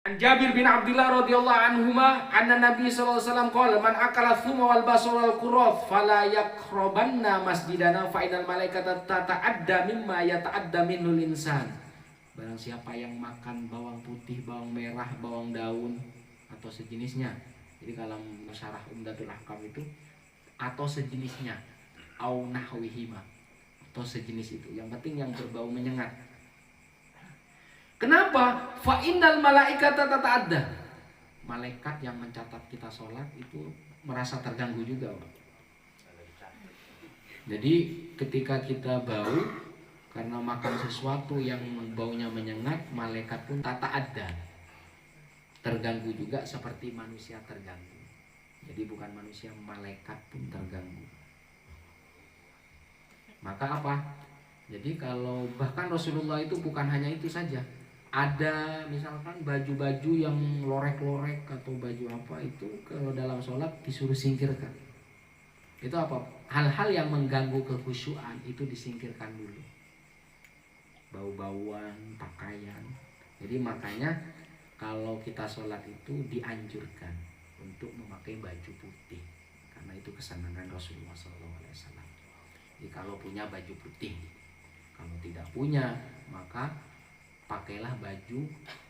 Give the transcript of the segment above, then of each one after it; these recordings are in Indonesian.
An Jabir bin Abdullah radhiyallahu anhuma anna Nabi sallallahu alaihi wasallam qala man akala thuma wal basal wal qurath fala yaqrabanna masjidana fa innal malaikata tata'adda mimma yata'adda minul insan. Barang siapa yang makan bawang putih, bawang merah, bawang daun atau sejenisnya. Jadi kalau syarah Umdatul Ahkam itu atau sejenisnya au nahwihima atau sejenis itu. Yang penting yang berbau menyengat. Kenapa? Fa innal malaikata tata'adda. Malaikat yang mencatat kita sholat itu merasa terganggu juga, Pak. Jadi ketika kita bau karena makan sesuatu yang baunya menyengat, malaikat pun tata'adda, terganggu juga seperti manusia terganggu. Jadi bukan manusia, malaikat pun terganggu. Maka apa? Jadi kalau bahkan Rasulullah itu bukan hanya itu saja. Ada misalkan baju-baju yang lorek-lorek atau baju apa itu kalau dalam sholat disuruh singkirkan. Itu apa? Hal-hal yang mengganggu kekhusyuan itu disingkirkan dulu. Bau-bauan, pakaian. Jadi makanya kalau kita sholat itu dianjurkan untuk memakai baju putih karena itu kesenangan Rasulullah SAW. Jadi kalau punya baju putih, kalau tidak punya maka pakailah baju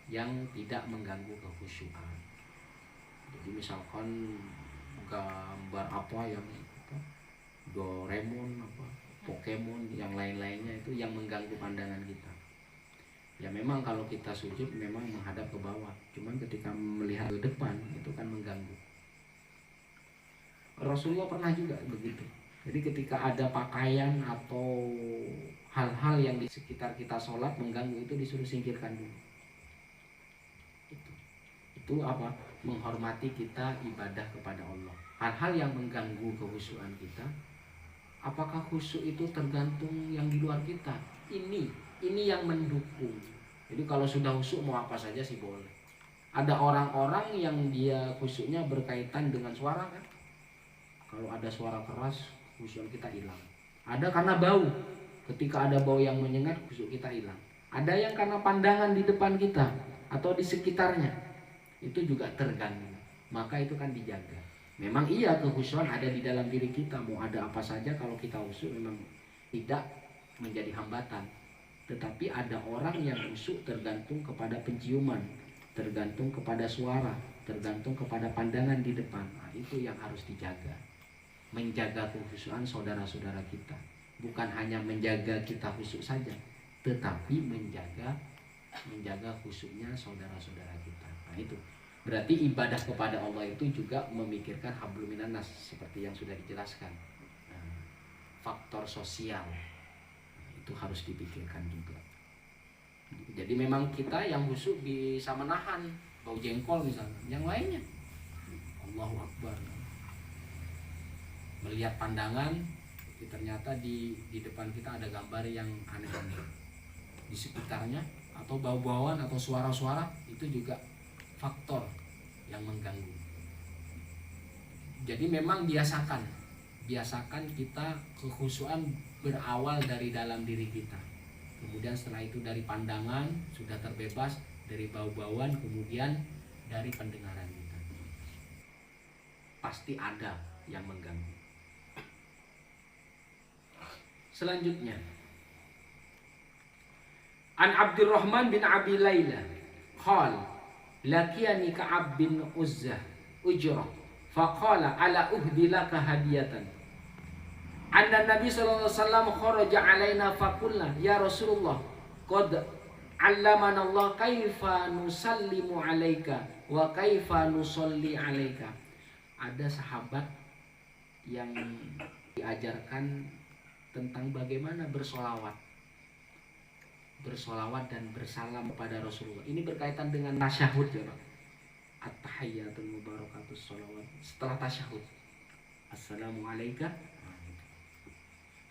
yang tidak mengganggu kekhusyuan. Jadi misalkan gambar apa yang apa, Doraemon apa, Pokemon yang lain-lainnya itu yang mengganggu pandangan kita. Ya memang kalau kita sujud memang menghadap ke bawah, cuman ketika melihat ke depan itu kan mengganggu. Rasulullah pernah juga begitu. Jadi ketika ada pakaian atau hal-hal yang di sekitar kita sholat mengganggu itu disuruh singkirkan dulu. Itu apa? Menghormati kita ibadah kepada Allah. Hal-hal yang mengganggu kekhusyuan kita, apakah khusyuk itu tergantung yang di luar kita? Ini yang mendukung. Jadi kalau sudah khusyuk mau apa saja sih boleh. Ada orang-orang yang dia khusyuknya berkaitan dengan suara kan? Kalau ada suara keras, khusyuk kita hilang. Ada karena bau. Ketika ada bau yang menyengat, khusyuk kita hilang. Ada yang karena pandangan di depan kita atau di sekitarnya, itu juga terganggu. Maka itu kan dijaga. Memang iya kekhusyuan ada di dalam diri kita. Mau ada apa saja kalau kita khusyuk memang tidak menjadi hambatan. Tetapi ada orang yang khusyuk tergantung kepada penciuman, tergantung kepada suara, tergantung kepada pandangan di depan. Nah, itu yang harus dijaga. Menjaga kekhusyuan saudara-saudara kita. Bukan hanya menjaga kita khusyuk saja, tetapi menjaga khusyuknya saudara-saudara kita. Nah itu berarti ibadah kepada Allah itu juga memikirkan hablum minan nas seperti yang sudah dijelaskan. Nah, faktor sosial itu harus dipikirkan juga. Jadi memang kita yang khusyuk bisa menahan bau jengkol misalnya, yang lainnya Allahu Akbar. Melihat pandangan, ternyata di depan kita ada gambar yang aneh-aneh di sekitarnya, atau bau-bauan atau suara-suara, itu juga faktor yang mengganggu. Jadi memang biasakan kita kekhusyuan berawal dari dalam diri kita. Kemudian setelah itu dari pandangan sudah terbebas, dari bau-bauan, kemudian dari pendengaran kita. Pasti ada yang mengganggu. Selanjutnya, An Abdurrahman bin Abi Layla qala laqiyani Ka'ab bin Ujrah faqala ala uhdi laka hadiyatan. Anna Nabi sallallahu alaihi wasallam kharaja alaina faqulna ya Rasulullah qad 'allamana Allah kaifa nusallimu 'alaika wa kaifa nusalli 'alaika. Ada sahabat yang diajarkan tentang bagaimana bersolawat dan bersalam kepada Rasulullah. Ini berkaitan dengan tasyahud ya Pak. At-tahiyyatul mubarakatus sholawat. Setelah tasyahud, assalamu alayka.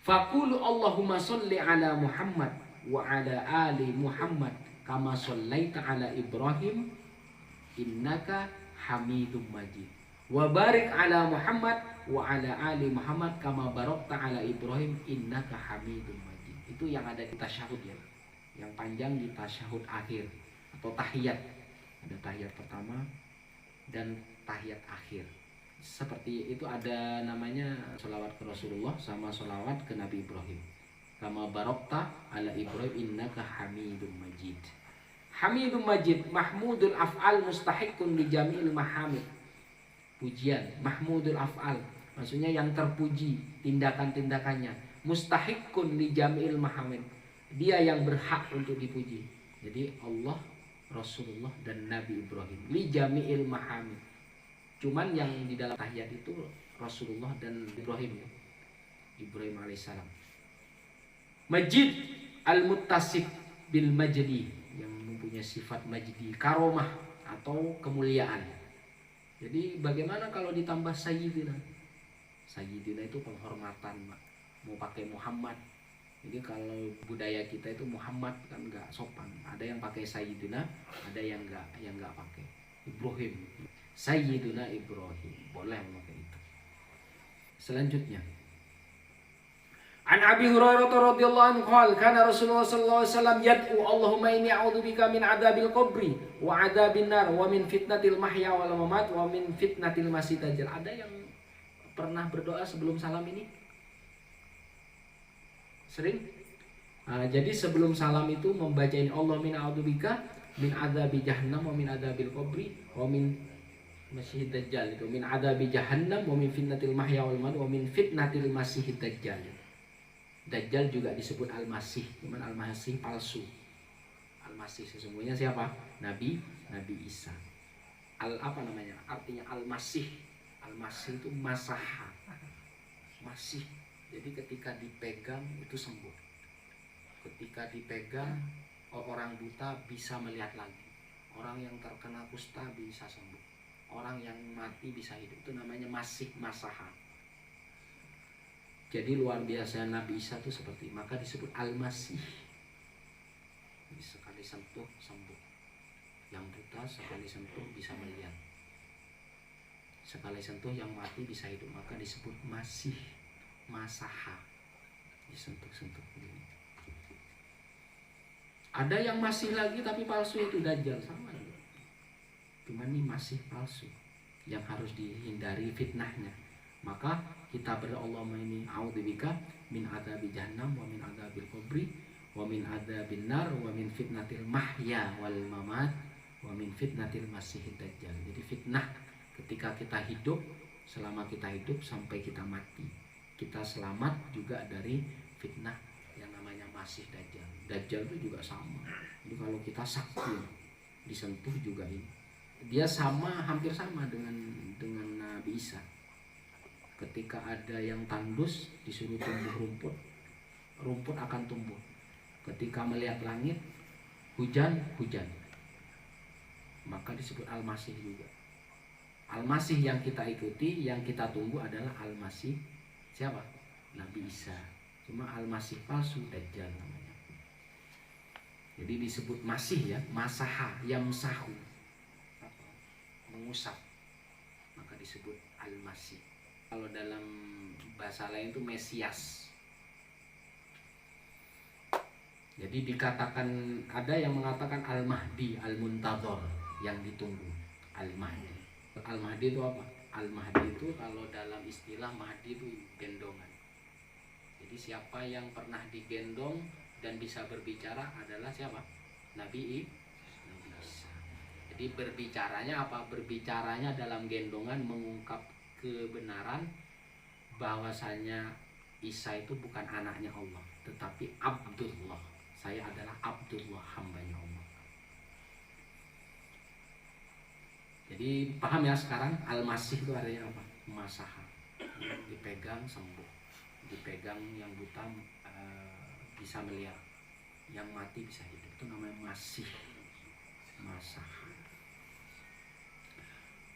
Faqulu Allahumma sholli ala Muhammad wa ala ali Muhammad kama shallaita ala Ibrahim innaka Hamidum Majid. Wa barik ala Muhammad wa ala ali Muhammad kama barakta ala Ibrahim innaka Hamidum Majid. Itu yang ada di tasyahud ya. Yang panjang di tasyahud akhir atau tahiyat. Ada tahiyat pertama dan tahiyat akhir. Seperti itu ada namanya sholawat ke Rasulullah sama sholawat ke Nabi Ibrahim. Kama barokta ala Ibrahim innaka hamidum majid. Hamidum majid, mahmudul af'al mustahiqun li jami'il mahamid. Pujian, mahmudul af'al, maksudnya yang terpuji tindakan-tindakannya. Mustahiqun li jami'il mahamid, dia yang berhak untuk dipuji. Jadi Allah, Rasulullah dan Nabi Ibrahim li jami'il mahamid. Cuman yang di dalam tahiyat itu Rasulullah dan Ibrahim ya. Ibrahim alaihissalam. Majid al-muttasif bil majdi, yang mempunyai sifat majdi, karomah atau kemuliaan. Jadi bagaimana kalau ditambah sayyidina? Sayyidina itu penghormatan, Pak. Mau pakai Muhammad. Jadi kalau budaya kita itu Muhammad kan enggak sopan. Ada yang pakai sayyidina, ada yang enggak pakai. Ibrahim. Sayyiduna Ibrahim, boleh memakai itu. Selanjutnya, An Abi Hurairah radhiyallahu anhu qala kana Rasulullah sallallahu alaihi wasallam yad'u Allahumma inni a'udzubika min adzabil qabri wa adzabin nar wa min fitnatil mahya wal mamat wa min fitnatil masih dajjal. Ada yang pernah berdoa sebelum salam ini? Sering? Jadi sebelum salam itu membaca ini, Allahumma inni a'udzubika min adzabi jahannam wa min adzabil qabri wa min masih dajjal, itu min adabi jahannam wa min fitnatil mahya wal mamat wa min fitnatil masih dajjal. Dajjal juga disebut al-masih, cuman al-masih palsu. Al-masih sesungguhnya siapa? Nabi Isa. Apa namanya? Artinya al-masih. Al-masih itu masaha. Masih. Jadi ketika dipegang itu sembuh. Ketika dipegang orang buta bisa melihat lagi. Orang yang terkena kusta bisa sembuh. Orang yang mati bisa hidup, itu namanya masih masaha. Jadi luar biasa Nabi Isa itu seperti, maka disebut al-masih. Jadi sekali sentuh sembuh. Yang buta sekali sentuh bisa melihat. Sekali sentuh yang mati bisa hidup, maka disebut masih masaha. Disentuh-sentuh begini. Ada yang masih lagi tapi palsu, itu dajjal, sama juga. Cuman ini masih palsu, yang harus dihindari fitnahnya. Maka kita berdoa Allahumma inni a'udzubika min adzabi jahannam wa min adzabil qabri wa min adzabin nar wa min fitnatil mahya wal mamat wa min fitnatil masihid dajjal. Jadi fitnah ketika kita hidup, selama kita hidup sampai kita mati. Kita selamat juga dari fitnah yang namanya masih dajjal. Dajjal itu juga sama. Jadi kalau kita sakti disentuh juga ini. Dia sama, hampir sama dengan Nabi Isa. Ketika ada yang tandus disuruh tumbuh rumput, rumput akan tumbuh. Ketika melihat langit, hujan. Maka disebut Al-Masih juga. Al-Masih yang kita ikuti, yang kita tunggu adalah Al-Masih siapa? Nabi Isa. Cuma Al-Masih palsu, dajjal namanya. Jadi disebut masih ya, masaha, yamsahu, mengusap, maka disebut al-masih. Kalau dalam bahasa lain itu Mesias. Jadi dikatakan, ada yang mengatakan al-mahdi, al-muntadhar, yang ditunggu, al-mahdi. Al-mahdi itu apa? Al-mahdi itu kalau dalam istilah mahdi itu gendongan. Jadi siapa yang pernah digendong dan bisa berbicara adalah siapa? Nabi Isa. Jadi berbicaranya apa? Berbicaranya dalam gendongan mengungkap kebenaran bahwasanya Isa itu bukan anaknya Allah, tetapi Abdullah. Saya adalah Abdullah, hambanya Allah. Jadi paham ya sekarang? Al-Masih itu artinya apa? Masaha. Dipegang sembuh. Dipegang yang buta bisa melihat. Yang mati bisa hidup. Itu namanya masih. Masaha.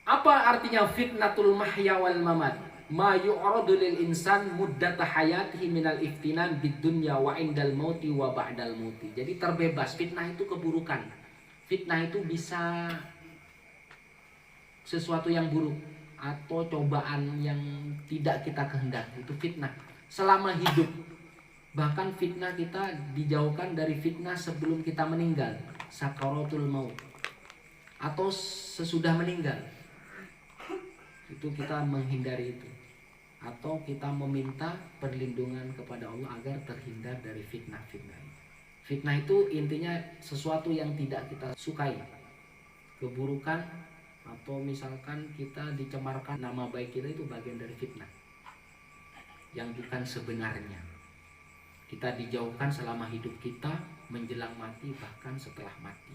Apa artinya fitnatul mahya wal mamat? Ma yu'radu lil insan muddata hayatihi minal iftinan bid dunya wa indal mauti wa ba'dal mauti. Jadi terbebas. Fitnah itu keburukan. Fitnah itu bisa sesuatu yang buruk atau cobaan yang tidak kita kehendaki. Itu fitnah selama hidup. Bahkan fitnah kita dijauhkan dari fitnah sebelum kita meninggal. Sakaratul maut. atau sesudah meninggal. Itu kita menghindari itu. Atau kita meminta perlindungan kepada Allah agar terhindar dari fitnah-fitnah. Fitnah itu intinya sesuatu yang tidak kita sukai, keburukan, atau misalkan kita dicemarkan nama baik kita, itu bagian dari fitnah yang bukan sebenarnya. Kita dijauhkan selama hidup kita, menjelang mati, bahkan setelah mati.